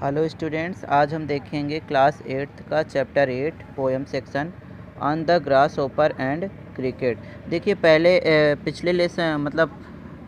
Hello students, आज हम देखेंगे क्लास 8th का chapter 8 poem section on the grass ओपर एंड क्रिकेट। देखिए पहले पिछले लेसन मतलब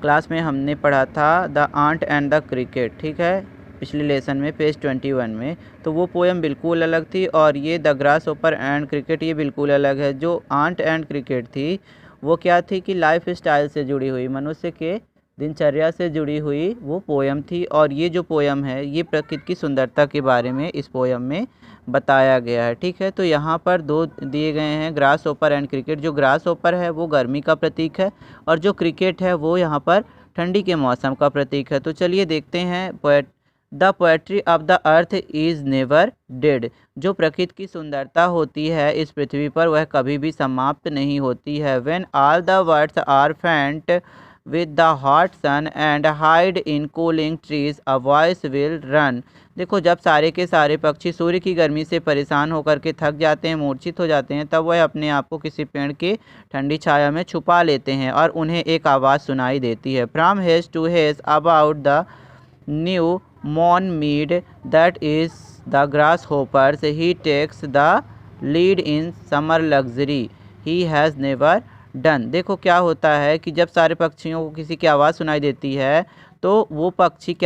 क्लास में हमने पढ़ा था the ant and the cricket, ठीक है। पिछले लेसन में पेज 21 में तो वो पोएम बिल्कुल अलग थी और ये द ग्रास ओपर एंड क्रिकेट ये बिल्कुल अलग है। जो आंट एंड क्रिकेट थी वो क्या थी कि लाइफ स्टाइल से जुड़ी हुई, मनुष्य के दिनचर्या से जुड़ी हुई वो पोयम थी। और ये जो पोयम है ये प्रकृति की सुंदरता के बारे में इस पोयम में बताया गया है, ठीक है। तो यहाँ पर दो दिए गए हैं, ग्रास ओपर एंड क्रिकेट। जो ग्रास ओपर है वो गर्मी का प्रतीक है और जो क्रिकेट है वो यहाँ पर ठंडी के मौसम का प्रतीक है। तो चलिए देखते हैं। The poetry of the earth is never dead. जो प्रकृति की सुंदरता होती है इस पृथ्वी पर वह कभी भी समाप्त नहीं होती है। When all the words are faint with the hot sun and hide in cooling trees a voice will run। देखो जब सारे के सारे पक्षी सूर्य की गर्मी से परेशान होकर के थक जाते हैं, मूर्छित हो जाते हैं, तब वह अपने आप को किसी पेड़ के ठंडी छाया में छुपा लेते हैं और उन्हें एक आवाज़ सुनाई देती है। From hedge to hedge about the new मॉर्न mead that is the grasshoppers he takes the lead in summer luxury he has never done. देखो क्या होता है कि जब सारे पक्षियों को किसी की आवाज़ सुनाई देती है तो वो पक्षी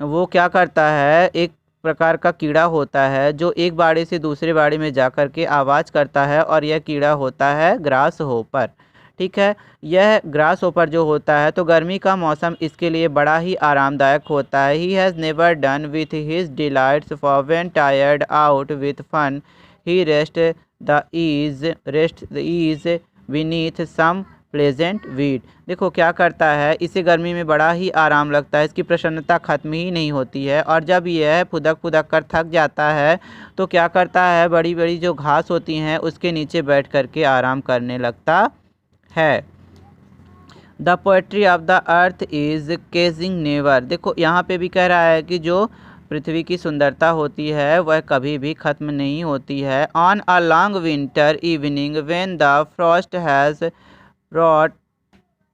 वो क्या करता है, एक प्रकार का कीड़ा होता है जो एक बाड़े से दूसरे बाड़े में जा कर के आवाज़ करता है और यह कीड़ा होता है ग्रास होपर, ठीक है। यह ग्रास होपर जो होता है तो गर्मी का मौसम इसके लिए बड़ा ही आरामदायक होता है। He has never done with his delights for when tired out with fun he the ease beneath some pleasant weed. देखो क्या करता है, इसे गर्मी में बड़ा ही आराम लगता है, इसकी प्रसन्नता खत्म ही नहीं होती है। और जब यह फुदक फुदक कर थक जाता है तो क्या करता है, बड़ी बड़ी जो घास होती हैं उसके नीचे बैठ कर के आराम करने लगता है। The poetry of the earth is ceasing never. देखो यहाँ पे भी कह रहा है कि जो पृथ्वी की सुंदरता होती है वह कभी भी ख़त्म नहीं होती है। On a long winter evening when the frost has brought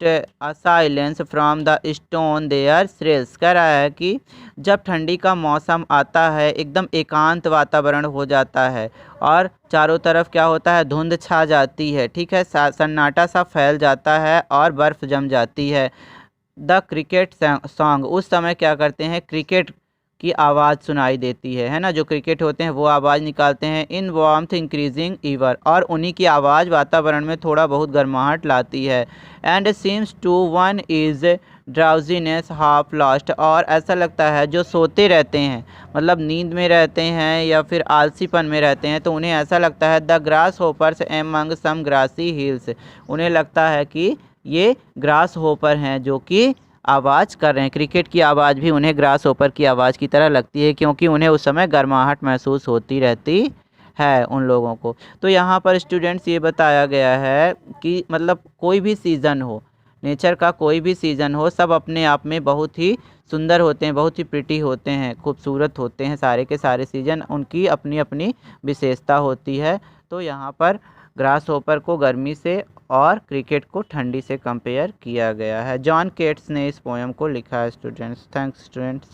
a silence from the stone there thrills. कह रहा है कि जब ठंडी का मौसम आता है एकदम एकांत वातावरण हो जाता है और चारों तरफ क्या होता है, धुंध छा जाती है, ठीक है, सन्नाटा सा फैल जाता है और बर्फ़ जम जाती है। द क्रिकेट सॉन्ग, उस समय क्या करते हैं, क्रिकेट की आवाज़ सुनाई देती है ना। जो क्रिकेट होते हैं वो आवाज़ निकालते हैं। इन वार्मथ इंक्रीजिंग ईवर, और उन्हीं की आवाज़ वातावरण में थोड़ा बहुत गर्माहट लाती है। And seems to one is drowsiness half lost, और ऐसा लगता है जो सोते रहते हैं, मतलब नींद में रहते हैं या फिर आलसीपन में रहते हैं, तो उन्हें ऐसा लगता है the grasshoppers among some grassy hills. उन्हें लगता है कि ये ग्रास होपर हैं जो कि आवाज़ कर रहे हैं। क्रिकेट की आवाज़ भी उन्हें ग्रास होपर की आवाज़ की तरह लगती है क्योंकि उन्हें उस समय गर्माहट महसूस होती रहती है उन लोगों को। तो यहाँ पर स्टूडेंट्स ये बताया गया है कि मतलब कोई भी सीज़न हो, नेचर का कोई भी सीज़न हो, सब अपने आप में बहुत ही सुंदर होते हैं, बहुत ही प्रिटी होते हैं, खूबसूरत होते हैं। सारे के सारे सीज़न उनकी अपनी अपनी विशेषता होती है। तो यहाँ पर ग्रास होपर को गर्मी से और क्रिकेट को ठंडी से कंपेयर किया गया है। जॉन केट्स ने इस पोएम को लिखा है स्टूडेंट्स। Thanks students.